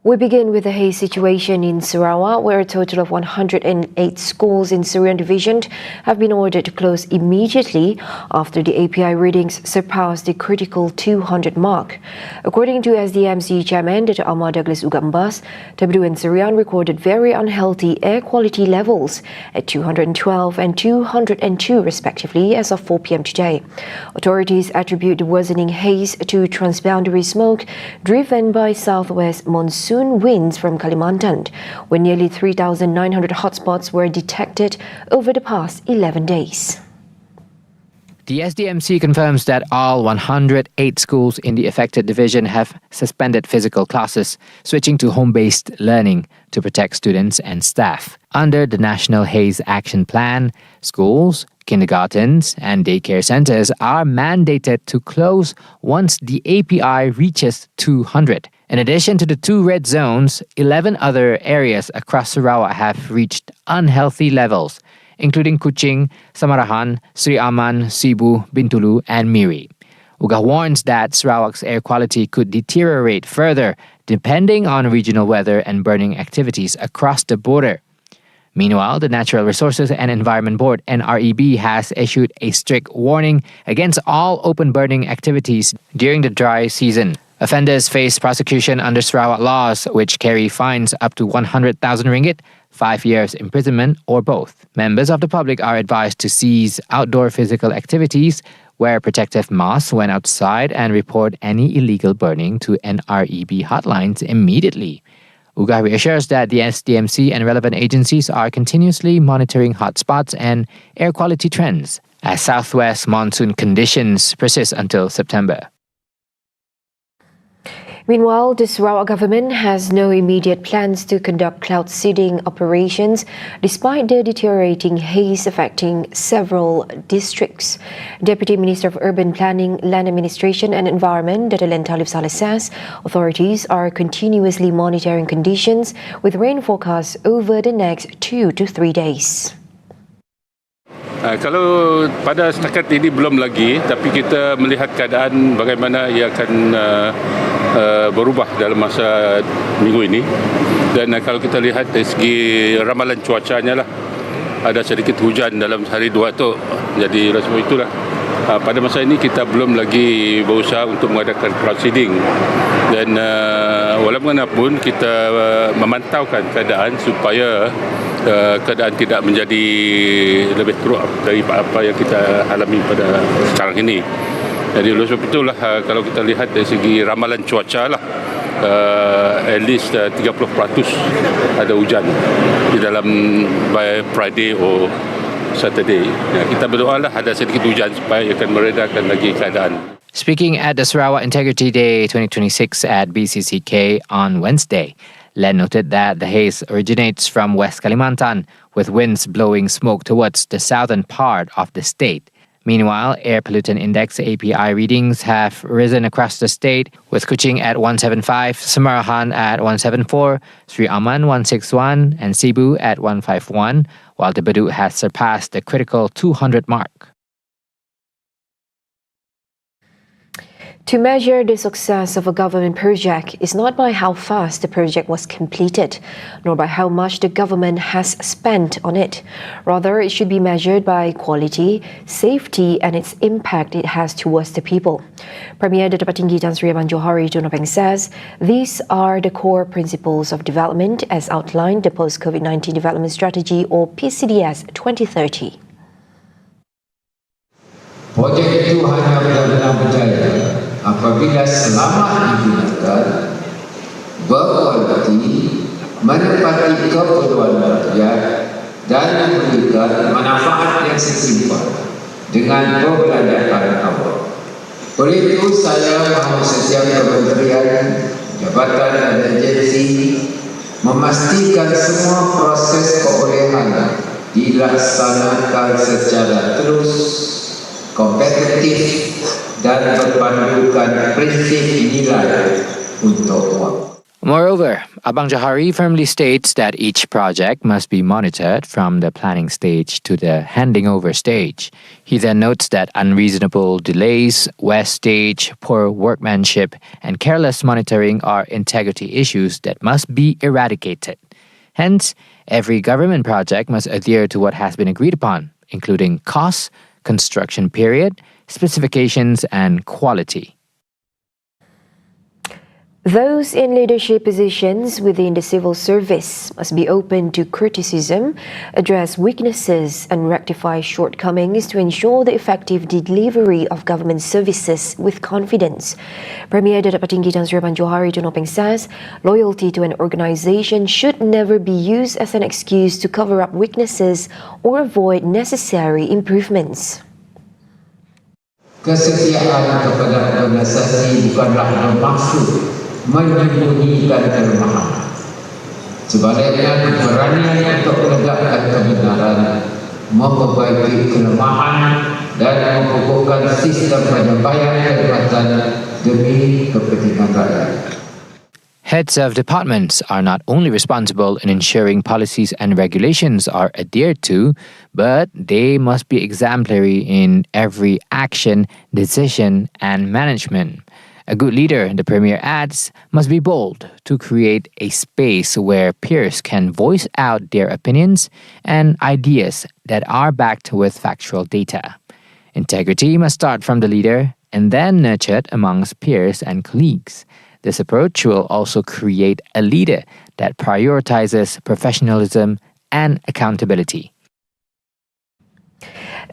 We begin with the haze situation in Sarawak, where a total of 108 schools in SERIAN division have been ordered to close immediately after the API readings surpassed the critical 200 mark. According to SDMC Chairman Dr. Ahmad Douglas Ugambas, WN SERIAN recorded very unhealthy air quality levels at 212 and 202 respectively as of 4 p.m. today. Authorities attribute the worsening haze to transboundary smoke driven by southwest monsoon winds from Kalimantan, where nearly 3,900 hotspots were detected over the past 11 days. The SDMC confirms that all 108 schools in the affected division have suspended physical classes, switching to home-based learning to protect students and staff. Under the National Haze Action Plan, schools, kindergartens and daycare centers are mandated to close once the API reaches 200. In addition to the 2 red zones, 11 other areas across Sarawak have reached unhealthy levels, including Kuching, Samarahan, Sri Aman, Sibu, Bintulu and Miri. Uga warns that Sarawak's air quality could deteriorate further depending on regional weather and burning activities across the border. Meanwhile, the Natural Resources and Environment Board (NREB) has issued a strict warning against all open burning activities during the dry season. Offenders face prosecution under Sarawak laws, which carry fines up to 100,000 ringgit, 5 years imprisonment, or both. Members of the public are advised to cease outdoor physical activities, wear protective masks when outside, and report any illegal burning to NREB hotlines immediately. UGA reassures that the SDMC and relevant agencies are continuously monitoring hotspots and air quality trends as southwest monsoon conditions persist until September. Meanwhile, the Sarawak government has no immediate plans to conduct cloud seeding operations despite the deteriorating haze affecting several districts. Deputy Minister of Urban Planning, Land Administration and Environment, Dr. Len Talib Saleh says authorities are continuously monitoring conditions with rain forecasts over the next 2 to 3 days. Kalau pada setakat ini belum lagi, tapi kita melihat keadaan bagaimana ia akan berubah dalam masa minggu ini. Dan kalau kita lihat dari segi ramalan cuacanya lah, ada sedikit hujan dalam hari 2 tu. Jadi oleh sebab itulah pada masa ini kita belum lagi berusaha untuk mengadakan cloud seeding. Dan walaupun pun kita memantaukan keadaan supaya keadaan tidak menjadi lebih teruk dari apa yang kita alami pada sekarang ini. Jadi oleh sebab itulah kalau kita lihat dari segi ramalan cuaca lah, at least 30% ada hujan di dalam by Friday or Saturday. Kita berdoalah ada sedikit hujan supaya akan meredakan lagi keadaan. Speaking at the Sarawak Integrity Day 2026 at BCCK on Wednesday, Len noted that the haze originates from West Kalimantan, with winds blowing smoke towards the southern part of the state. Meanwhile, Air Pollutant Index API readings have risen across the state, with Kuching at 175, Samarahan at 174, Sri Aman 161, and Sibu at 151, while the Bedut has surpassed the critical 200 mark. To measure the success of a government project is not by how fast the project was completed, nor by how much the government has spent on it. Rather, it should be measured by quality, safety, and its impact it has towards the people. Premier Dato' Patinggi Tan Sri Aman Johari Tunapeng says these are the core principles of development as outlined the Post-COVID-19 Development Strategy or PCDS 2030. Projek itu hanya benar-benar berjaya apabila selamat digunakan, berkualiti, menepati keperluan rakyat dan memberikan manfaat yang setimpal dengan perbelanjaan awal. Oleh itu, saya mahu setiap kementerian, jabatan dan agensi memastikan semua proses perolehan dilaksanakan secara terus, kompetitif dan berpandukan prinsip nilai untuk uang. Moreover, Abang Johari firmly states that each project must be monitored from the planning stage to the handing over stage. He then notes that unreasonable delays, wastage, poor workmanship, and careless monitoring are integrity issues that must be eradicated. Hence, every government project must adhere to what has been agreed upon, including costs, construction period, specifications, and quality. Those in leadership positions within the civil service must be open to criticism, address weaknesses and rectify shortcomings to ensure the effective delivery of government services with confidence. Premier Datuk Petinggi Tan Sri Abang Johari Tunopeng says loyalty to an organisation should never be used as an excuse to cover up weaknesses or avoid necessary improvements. Kesetiaan kepada organisasi bukanlah bermaksud menyembunyikan kelemahan. Sebaliknya, keberanian untuk menegakkan kebenaran, memperbaiki kelemahan dan mengukuhkan sistem penyampaian khidmatan demi kepentingan rakyat. Heads of departments are not only responsible in ensuring policies and regulations are adhered to, but they must be exemplary in every action, decision, and management. A good leader, the Premier adds, must be bold to create a space where peers can voice out their opinions and ideas that are backed with factual data. Integrity must start from the leader and then nurtured amongst peers and colleagues. This approach will also create a leader that prioritizes professionalism and accountability.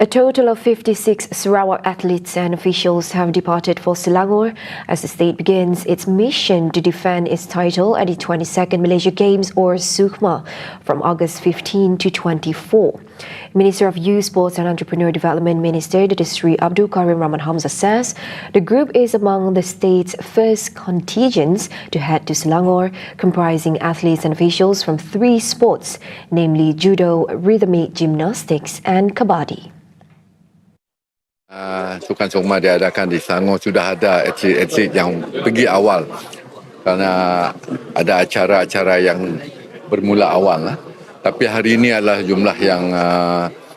A total of 56 Sarawak athletes and officials have departed for Selangor as the state begins its mission to defend its title at the 22nd Malaysia Games or Sukma from August 15 to 24. Minister of Youth, Sports and Entrepreneur Development Minister Datuk Sri Abdul Karim Rahman Hamzah says the group is among the state's first contingents to head to Selangor, comprising athletes and officials from 3 sports, namely judo, rhythmic gymnastics and kabaddi. Sukan Sukma diadakan di Selangor sudah ada atlet-atlet yang pergi awal kerana ada acara-acara yang bermula awal. Tapi hari ini adalah jumlah yang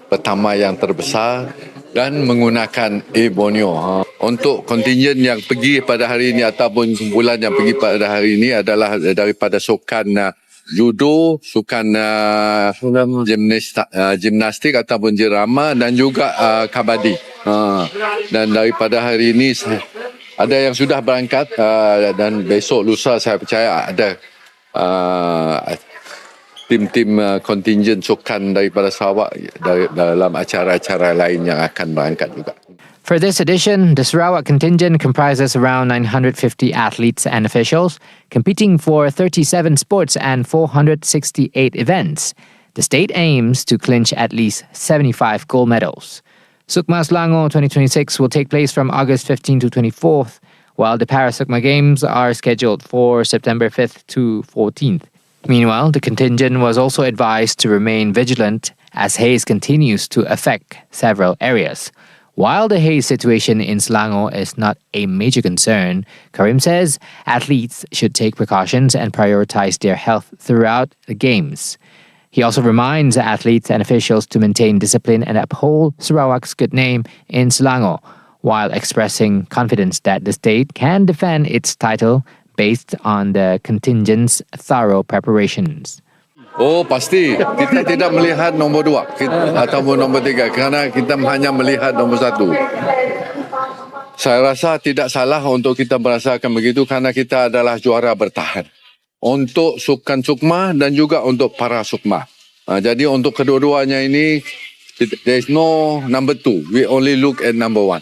pertama yang terbesar dan menggunakan Borneo. Untuk kontingen yang pergi pada hari ini ataupun kumpulan yang pergi pada hari ini adalah daripada sukan judo, sukan gimnastik ataupun jirama dan juga kabadi. Dan daripada hari ini ada yang sudah berangkat dan besok lusa saya percaya ada tim-tim kontingen sukan daripada Sarawak dalam acara-acara lain yang akan berangkat juga. For this edition, the Sarawak contingent comprises around 950 athletes and officials, competing for 37 sports and 468 events. The state aims to clinch at least 75 gold medals. Sukma Selangor 2026 will take place from August 15 to 24th, while the Para-Sukma Games are scheduled for September 5th to 14th. Meanwhile, the contingent was also advised to remain vigilant as haze continues to affect several areas. While the haze situation in Selangor is not a major concern, Karim says athletes should take precautions and prioritize their health throughout the Games. He also reminds athletes and officials to maintain discipline and uphold Sarawak's good name in Selangor, while expressing confidence that the state can defend its title based on the contingent's thorough preparations. Oh pasti, kita tidak melihat nombor 2 ataupun nombor 3 kerana kita hanya melihat nombor 1. Saya rasa tidak salah untuk kita merasakan begitu kerana kita adalah juara bertahan. Untuk sukan Sukma dan juga untuk para Sukma. Jadi untuk kedua-duanya ini, there is no number 2. We only look at number 1.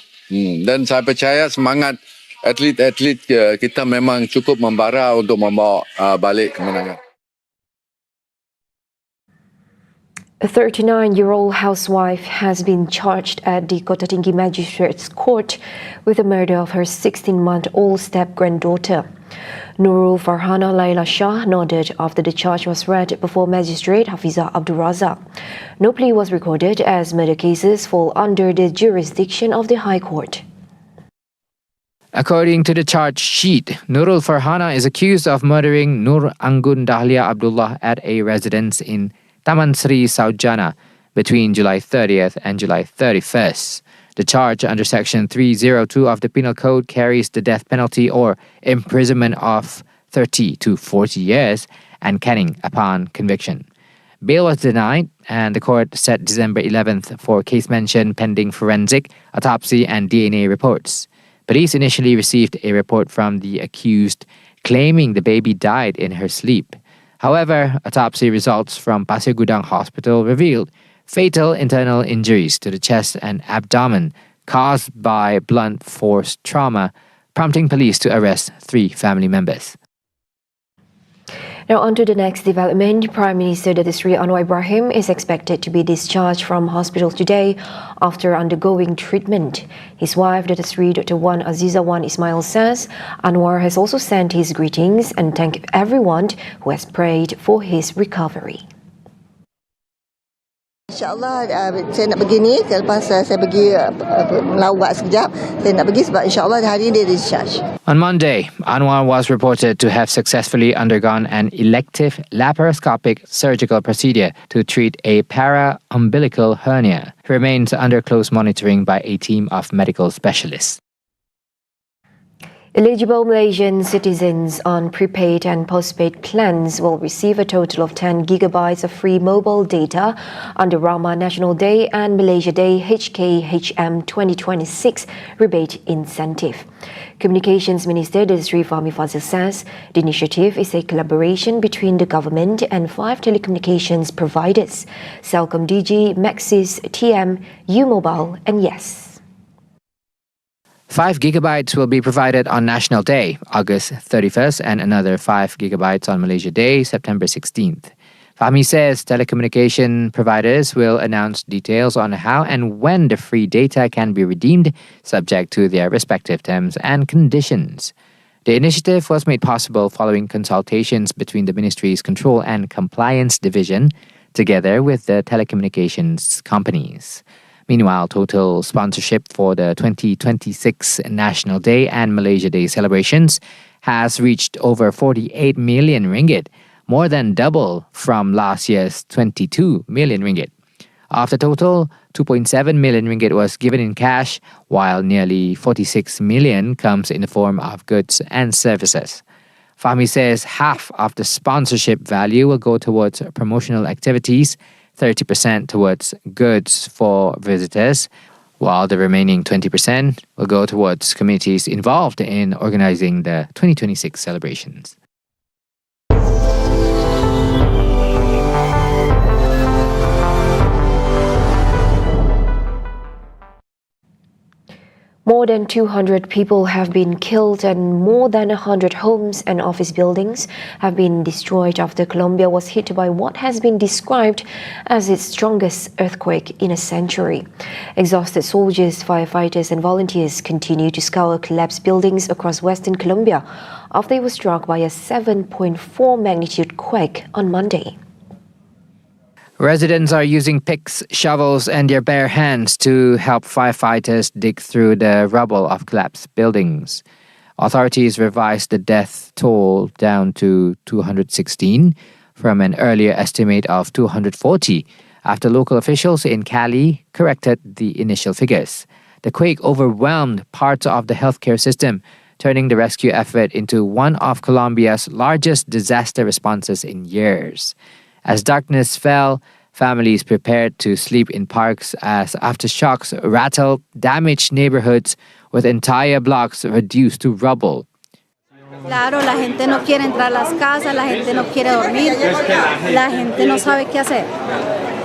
Dan saya percaya semangat atlet-atlet kita memang cukup membara untuk membawa balik kemenangan. A 39-year-old housewife has been charged at the Kota Tinggi Magistrates Court with the murder of her 16-month-old step-granddaughter. Nurul Farhana Laila Shah nodded after the charge was read before Magistrate Hafizah Abdul Razak. No plea was recorded as murder cases fall under the jurisdiction of the High Court. According to the charge sheet, Nurul Farhana is accused of murdering Nur Anggun Dahlia Abdullah at a residence in Taman Sri Saujana between July 30th and July 31st. The charge under Section 302 of the Penal Code carries the death penalty or imprisonment of 30 to 40 years and caning upon conviction. Bail was denied, and the court set December 11th for case mention pending forensic, autopsy, and DNA reports. Police initially received a report from the accused claiming the baby died in her sleep. However, autopsy results from Pasir Gudang Hospital revealed fatal internal injuries to the chest and abdomen caused by blunt force trauma, prompting police to arrest 3 family members. Now on to the next development. Prime Minister Datuk Seri Anwar Ibrahim is expected to be discharged from hospital today after undergoing treatment. His wife, Datuk Seri Dr. Wan Aziza Wan Ismail, says Anwar has also sent his greetings and thanked everyone who has prayed for his recovery. InsyaAllah saya nak pergi ni, selepas saya pergi melawat sekejap, saya nak pergi sebab insyaAllah hari ini dia discharge. On Monday, Anwar was reported to have successfully undergone an elective laparoscopic surgical procedure to treat a para-umbilical hernia. He remains under close monitoring by a team of medical specialists. Eligible Malaysian citizens on prepaid and postpaid plans will receive a total of 10 gigabytes of free mobile data under Rama National Day and Malaysia Day HKHM 2026 rebate incentive. Communications Minister Datuk Seri Fahmi Fazil says the initiative is a collaboration between the government and 5 telecommunications providers: Celcom DG, Maxis, TM, U-Mobile and Yes. 5 gigabytes will be provided on National Day, August 31st, and another 5 gigabytes on Malaysia Day, September 16th. Fahmi says telecommunication providers will announce details on how and when the free data can be redeemed, subject to their respective terms and conditions. The initiative was made possible following consultations between the Ministry's Control and Compliance Division, together with the telecommunications companies. Meanwhile, total sponsorship for the 2026 National Day and Malaysia Day celebrations has reached over 48 million ringgit, more than double from last year's 22 million ringgit. Of the total, 2.7 million ringgit was given in cash, while nearly 46 million comes in the form of goods and services. Fahmi says half of the sponsorship value will go towards promotional activities, 30% towards goods for visitors, while the remaining 20% will go towards communities involved in organizing the 2026 celebrations. More than 200 people have been killed and more than 100 homes and office buildings have been destroyed after Colombia was hit by what has been described as its strongest earthquake in a century. Exhausted soldiers, firefighters and volunteers continue to scour collapsed buildings across western Colombia after it was struck by a 7.4 magnitude quake on Monday. Residents are using picks, shovels, and their bare hands to help firefighters dig through the rubble of collapsed buildings. Authorities revised the death toll down to 216 from an earlier estimate of 240 after local officials in Cali corrected the initial figures. The quake overwhelmed parts of the healthcare system, turning the rescue effort into one of Colombia's largest disaster responses in years. As darkness fell, families prepared to sleep in parks as aftershocks rattled damaged neighborhoods with entire blocks reduced to rubble. Claro, la gente no quiere entrar a las casas, la gente no quiere dormir, la gente no sabe qué hacer.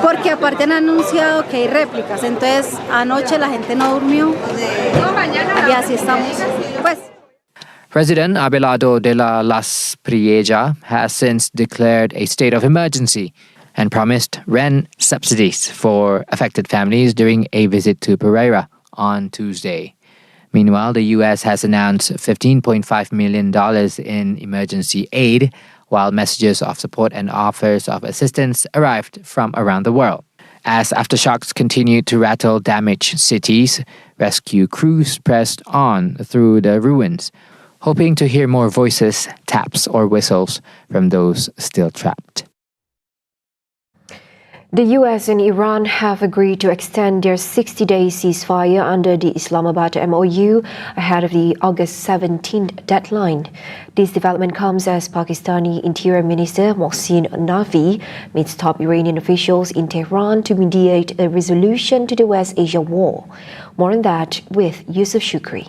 Porque aparte han anunciado que hay réplicas, entonces anoche la gente no durmió y así estamos. Pues. President Abelardo de la Las Prieja has since declared a state of emergency and promised rent subsidies for affected families during a visit to Pereira on Tuesday. Meanwhile, the U.S. has announced $15.5 million in emergency aid, while messages of support and offers of assistance arrived from around the world. As aftershocks continued to rattle damaged cities, rescue crews pressed on through the ruins, hoping to hear more voices, taps, or whistles from those still trapped. The US and Iran have agreed to extend their 60-day ceasefire under the Islamabad MOU ahead of the August 17th deadline. This development comes as Pakistani Interior Minister Mohsin Naqvi meets top Iranian officials in Tehran to mediate a resolution to the West Asia war. More on that with Yusuf Shukri.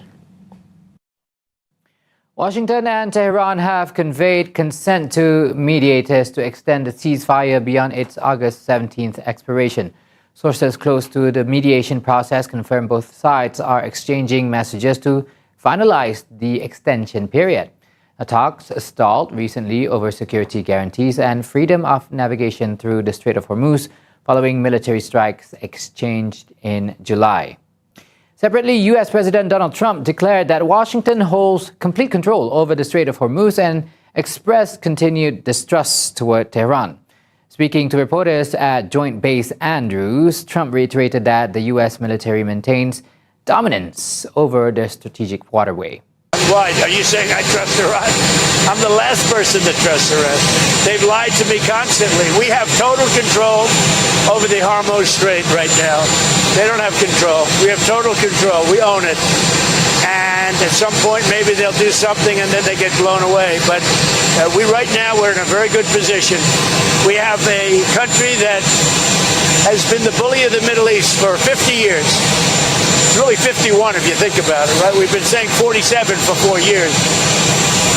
Washington and Tehran have conveyed consent to mediators to extend the ceasefire beyond its August 17th expiration. Sources close to the mediation process confirm both sides are exchanging messages to finalize the extension period. The talks stalled recently over security guarantees and freedom of navigation through the Strait of Hormuz following military strikes exchanged in July. Separately, U.S. President Donald Trump declared that Washington holds complete control over the Strait of Hormuz and expressed continued distrust toward Tehran. Speaking to reporters at Joint Base Andrews, Trump reiterated that the U.S. military maintains dominance over the strategic waterway. Why? Are you saying I trust Iran? I'm the last person to trust Iran. They've lied to me constantly. We have total control over the Hormuz Strait right now. They don't have control. We have total control. We own it. And at some point, maybe they'll do something and then they get blown away. But right now, we're in a very good position. We have a country that has been the bully of the Middle East for 50 years. It's really 51 if you think about it, right? We've been saying 47 for 4 years.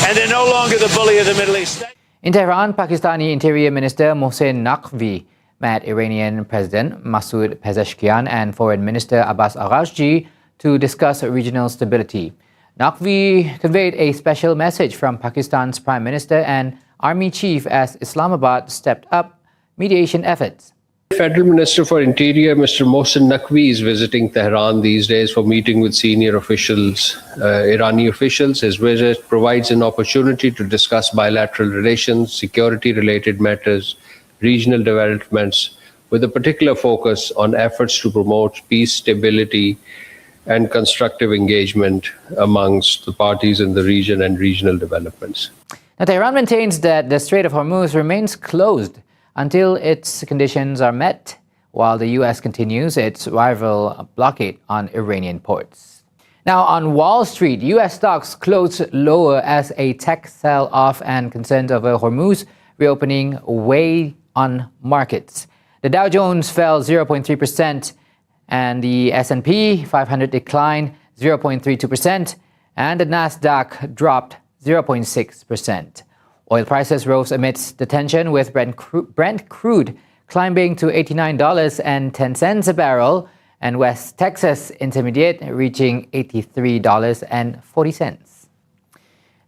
And they're no longer the bully of the Middle East. In Tehran, Pakistani Interior Minister Mohsin Naqvi met Iranian President Masoud Pezeshkian and Foreign Minister Abbas Araghchi to discuss regional stability. Naqvi conveyed a special message from Pakistan's Prime Minister and Army Chief as Islamabad stepped up mediation efforts. Federal Minister for Interior, Mr. Mohsin Naqvi, is visiting Tehran these days for meeting with senior officials, Irani officials. His visit provides an opportunity to discuss bilateral relations, security-related matters, regional developments, with a particular focus on efforts to promote peace, stability, and constructive engagement amongst the parties in the region and regional developments. Now, Tehran maintains that the Strait of Hormuz remains closed until its conditions are met, while the U.S. continues its rival blockade on Iranian ports. Now, on Wall Street, U.S. stocks closed lower as a tech sell-off and concerns over Hormuz reopening weigh on markets. The Dow Jones fell 0.3%, and the S&P 500 declined 0.32%, and the Nasdaq dropped 0.6%. Oil prices rose amidst the tension, with Brent crude climbing to $89.10 a barrel and West Texas Intermediate reaching $83.40.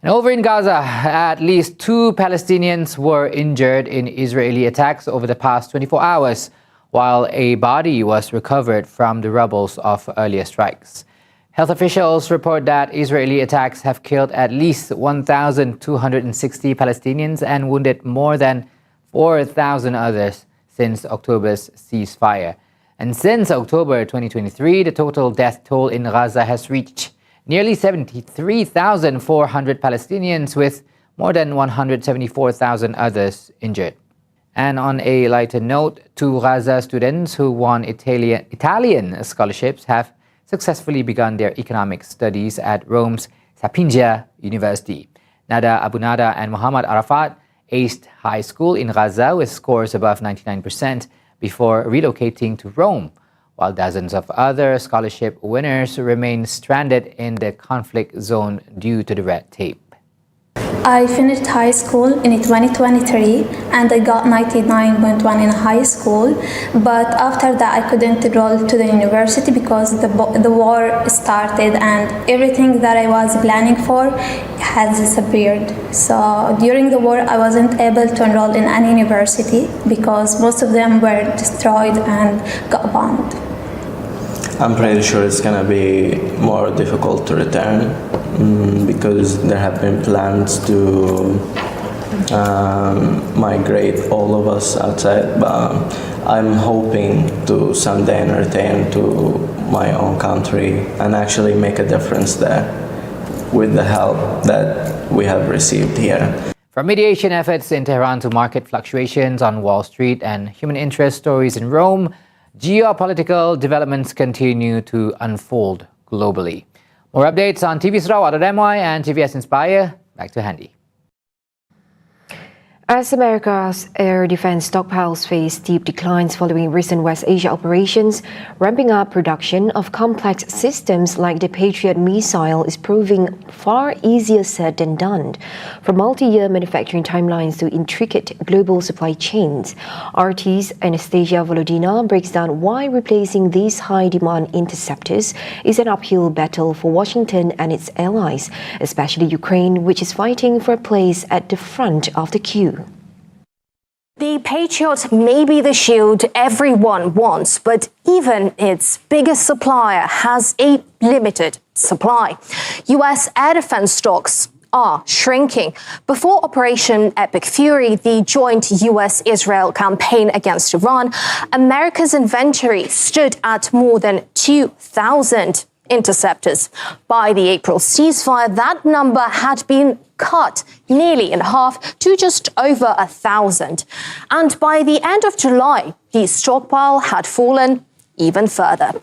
And over in Gaza, at least 2 Palestinians were injured in Israeli attacks over the past 24 hours, while a body was recovered from the rubble of earlier strikes. Health officials report that Israeli attacks have killed at least 1,260 Palestinians and wounded more than 4,000 others since October's ceasefire. And since October 2023, the total death toll in Gaza has reached nearly 73,400 Palestinians, with more than 174,000 others injured. And on a lighter note, 2 Gaza students who won Italian scholarships have successfully begun their economic studies at Rome's Sapienza University. Nada Abu Nada and Muhammad Arafat aced high school in Gaza with scores above 99% before relocating to Rome, while dozens of other scholarship winners remain stranded in the conflict zone due to the red tape. I finished high school in 2023 and I got 99.1 in high school, but after that I couldn't enroll to the university because the war started and everything that I was planning for has disappeared. So during the war I wasn't able to enroll in any university because most of them were destroyed and got bombed. I'm pretty sure it's going to be more difficult to return because there have been plans to migrate all of us outside. But I'm hoping to someday return to my own country and actually make a difference there with the help that we have received here. From mediation efforts in Tehran to market fluctuations on Wall Street and human interest stories in Rome, geopolitical developments continue to unfold globally. More updates on TVS Sarawak.my and TVS Inspire. Back to Handy. As America's air defense stockpiles face steep declines following recent West Asia operations, ramping up production of complex systems like the Patriot missile is proving far easier said than done. From multi-year manufacturing timelines to intricate global supply chains, RT's Anastasia Volodina breaks down why replacing these high-demand interceptors is an uphill battle for Washington and its allies, especially Ukraine, which is fighting for a place at the front of the queue. The Patriot may be the shield everyone wants, but even its biggest supplier has a limited supply. US air defense stocks are shrinking. Before Operation Epic Fury, the joint US-Israel campaign against Iran, America's inventory stood at more than 2,000 interceptors. By the April ceasefire, that number had been cut nearly in half to just over 1,000. And by the end of July, the stockpile had fallen even further.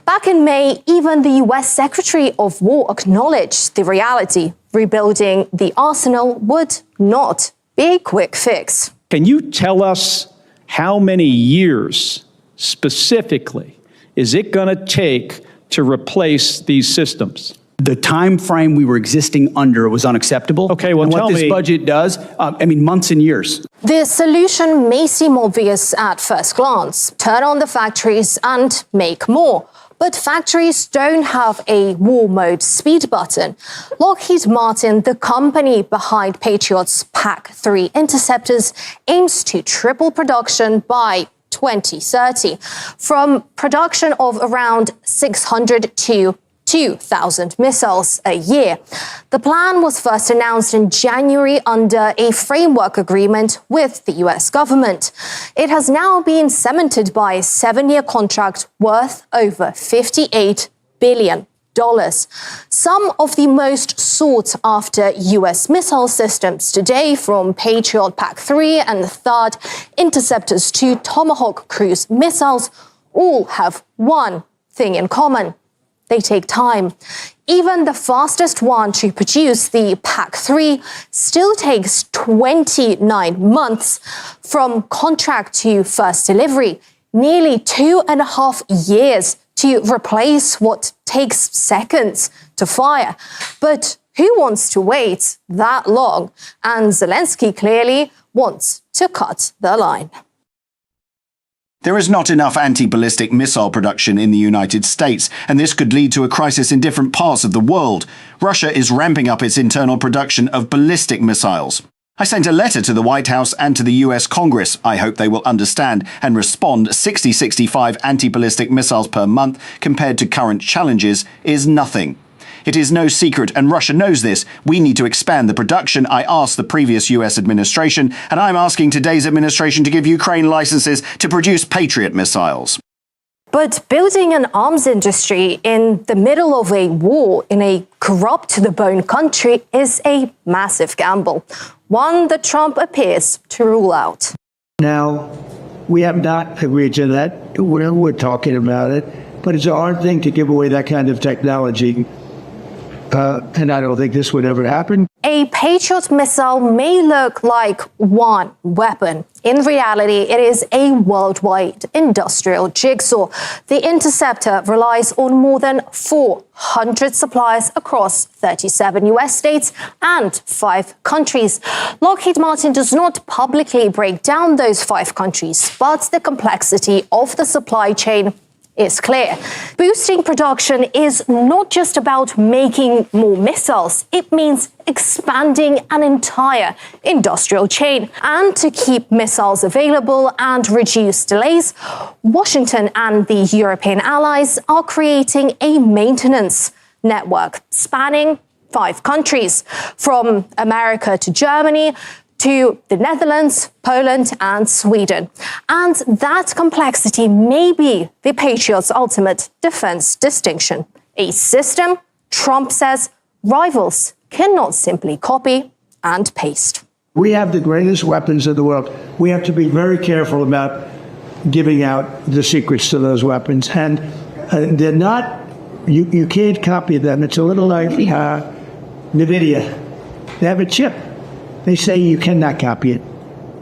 Back in May, even the US Secretary of War acknowledged the reality. Rebuilding the arsenal would not be a quick fix. Can you tell us how many years specifically is it going to take to replace these systems? The time frame we were existing under was unacceptable. Okay, well, and tell what this me. budget does, months and years. The solution may seem obvious at first glance. Turn on the factories and make more. But factories don't have a war mode speed button. Lockheed Martin, the company behind Patriot's PAC-3 interceptors, aims to triple production by 2030, from production of around 600 to 2,000 missiles a year. The plan was first announced in January under a framework agreement with the US government. It has now been cemented by a 7-year contract worth over $58 billion. Some of the most sought-after US missile systems today, from Patriot PAC-3 and THAAD interceptors to Tomahawk cruise missiles, all have one thing in common. They take time. Even the fastest one to produce, the PAC-3, still takes 29 months from contract to first delivery, nearly 2.5 years to replace what takes seconds to fire. But who wants to wait that long? And Zelensky clearly wants to cut the line. There is not enough anti-ballistic missile production in the United States, and this could lead to a crisis in different parts of the world. Russia is ramping up its internal production of ballistic missiles. I sent a letter to the White House and to the US Congress. I hope they will understand and respond. 60-65 anti-ballistic missiles per month compared to current challenges is nothing. It is no secret, and Russia knows this. We need to expand the production. I asked the previous US administration, and I'm asking today's administration to give Ukraine licenses to produce Patriot missiles. But building an arms industry in the middle of a war in a corrupt-to-the-bone country is a massive gamble, one that Trump appears to rule out. Now, we have not agreed to that. We're talking about it, but it's a hard thing to give away that kind of technology. And I don't think this would ever happen. A Patriot missile may look like one weapon. In reality, it is a worldwide industrial jigsaw. The interceptor relies on more than 400 suppliers across 37 US states and 5 countries. Lockheed Martin does not publicly break down those 5 countries, but the complexity of the supply chain is clear. Boosting production is not just about making more missiles. It means expanding an entire industrial chain. And to keep missiles available and reduce delays, Washington and the European allies are creating a maintenance network spanning 5 countries, from America to Germany to the Netherlands, Poland, and Sweden. And that complexity may be the Patriot's ultimate defense distinction. A system, Trump says, rivals cannot simply copy and paste. We have the greatest weapons in the world. We have to be very careful about giving out the secrets to those weapons. And they're not, you can't copy them. It's a little like NVIDIA. They have a chip. They say you cannot copy it.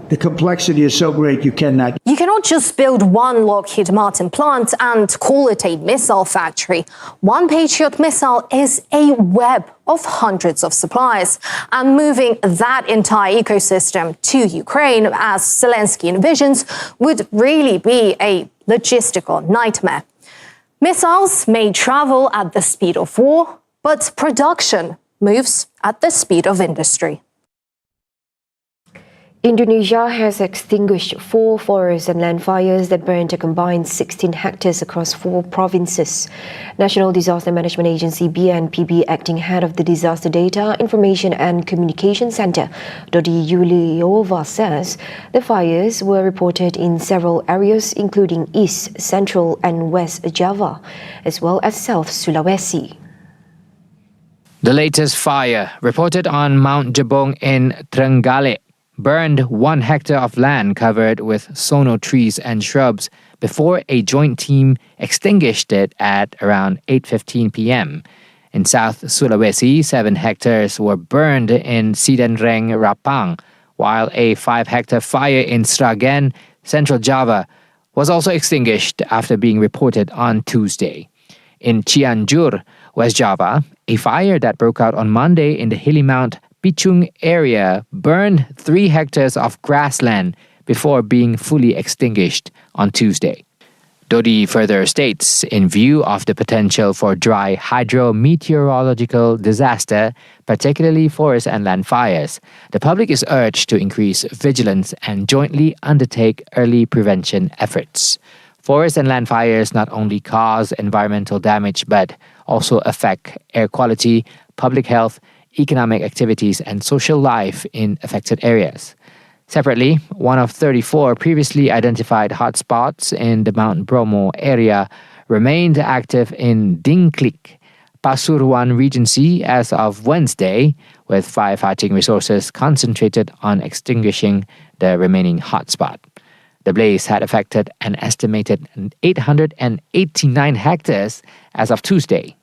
The complexity is so great you cannot. You cannot just build one Lockheed Martin plant and call it a missile factory. One Patriot missile is a web of hundreds of suppliers. And moving that entire ecosystem to Ukraine, as Zelensky envisions, would really be a logistical nightmare. Missiles may travel at the speed of war, but production moves at the speed of industry. Indonesia has extinguished 4 forest and land fires that burned a combined 16 hectares across 4 provinces. National Disaster Management Agency BNPB, acting head of the Disaster Data, Information and Communication Center, Dodi Yuliova, says the fires were reported in several areas including East, Central and West Java, as well as South Sulawesi. The latest fire, reported on Mount Jabong in Trenggalek, burned 1 hectare of land covered with sono trees and shrubs before a joint team extinguished it at around 8:15 p.m. In South Sulawesi, 7 hectares were burned in Sidenreng Rapang, while a 5-hectare fire in Sragen, Central Java, was also extinguished after being reported on Tuesday. In Cianjur, West Java, a fire that broke out on Monday in the hilly Mount Pichung area burned 3 hectares of grassland before being fully extinguished on Tuesday. Dodi further states, in view of the potential for dry hydrometeorological disaster, particularly forest and land fires, the public is urged to increase vigilance and jointly undertake early prevention efforts. Forest and land fires not only cause environmental damage but also affect air quality, public health, economic activities, and social life in affected areas. Separately, one of 34 previously identified hotspots in the Mount Bromo area remained active in Dingklik, Pasuruan Regency as of Wednesday, with firefighting resources concentrated on extinguishing the remaining hotspot. The blaze had affected an estimated 889 hectares as of Tuesday.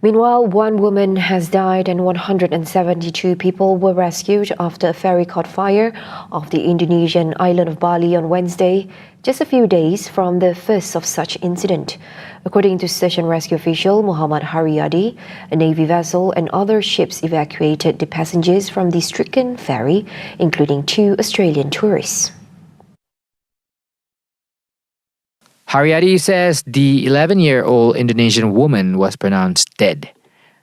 Meanwhile, 1 woman has died and 172 people were rescued after a ferry caught fire off the Indonesian island of Bali on Wednesday, just a few days from the first of such incident. According to search and rescue official Muhammad Haryadi, a Navy vessel and other ships evacuated the passengers from the stricken ferry, including 2 Australian tourists. Haryadi says the 11-year-old Indonesian woman was pronounced dead.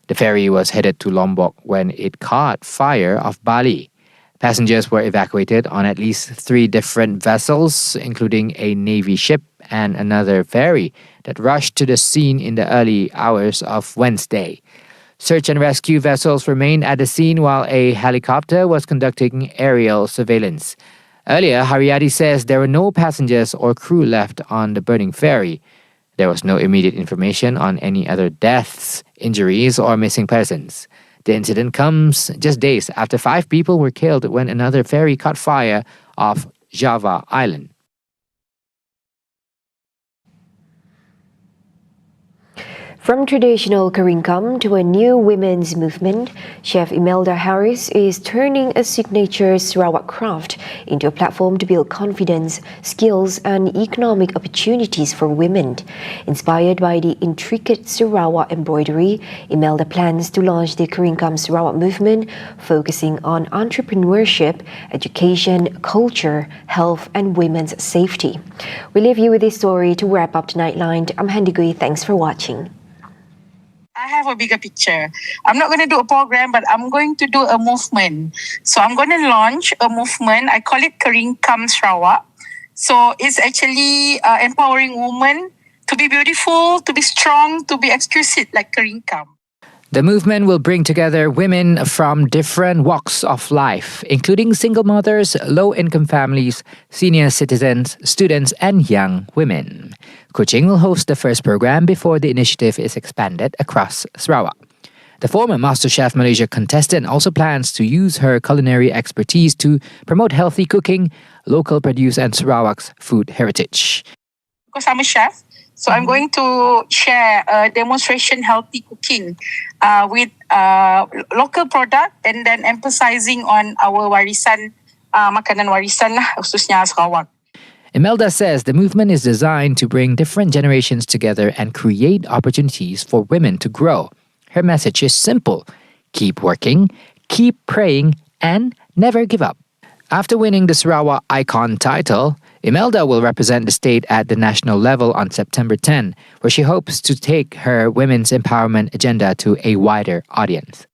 The ferry was headed to Lombok when it caught fire off Bali. Passengers were evacuated on at least 3 different vessels, including a Navy ship and another ferry that rushed to the scene in the early hours of Wednesday. Search and rescue vessels remained at the scene while a helicopter was conducting aerial surveillance. Earlier, Haryadi says there were no passengers or crew left on the burning ferry. There was no immediate information on any other deaths, injuries, or missing persons. The incident comes just days after 5 people were killed when another ferry caught fire off Java Island. From traditional Karinkam to a new women's movement, Chef Imelda Harris is turning a signature Sarawak craft into a platform to build confidence, skills, and economic opportunities for women. Inspired by the intricate Sarawak embroidery, Imelda plans to launch the Karinkam Sarawak movement, focusing on entrepreneurship, education, culture, health, and women's safety. We leave you with this story to wrap up Nightline. I'm Handy Gui. Thanks for watching. I have a bigger picture. I'm not going to do a program, but I'm going to do a movement. So I'm going to launch a movement. I call it Karinkam Sarawak. So it's actually empowering women to be beautiful, to be strong, to be exquisite like Karinkam. The movement will bring together women from different walks of life, including single mothers, low-income families, senior citizens, students, and young women. Kuching will host the first program before the initiative is expanded across Sarawak. The former MasterChef Malaysia contestant also plans to use her culinary expertise to promote healthy cooking, local produce, and Sarawak's food heritage. Because I'm a chef, so I'm going to share a demonstration healthy cooking with local product and then emphasizing on our warisan, makanan warisan lah, khususnya Sarawak. Imelda says the movement is designed to bring different generations together and create opportunities for women to grow. Her message is simple: keep working, keep praying, and never give up. After winning the Sarawak Icon title, Imelda will represent the state at the national level on September 10, where she hopes to take her women's empowerment agenda to a wider audience.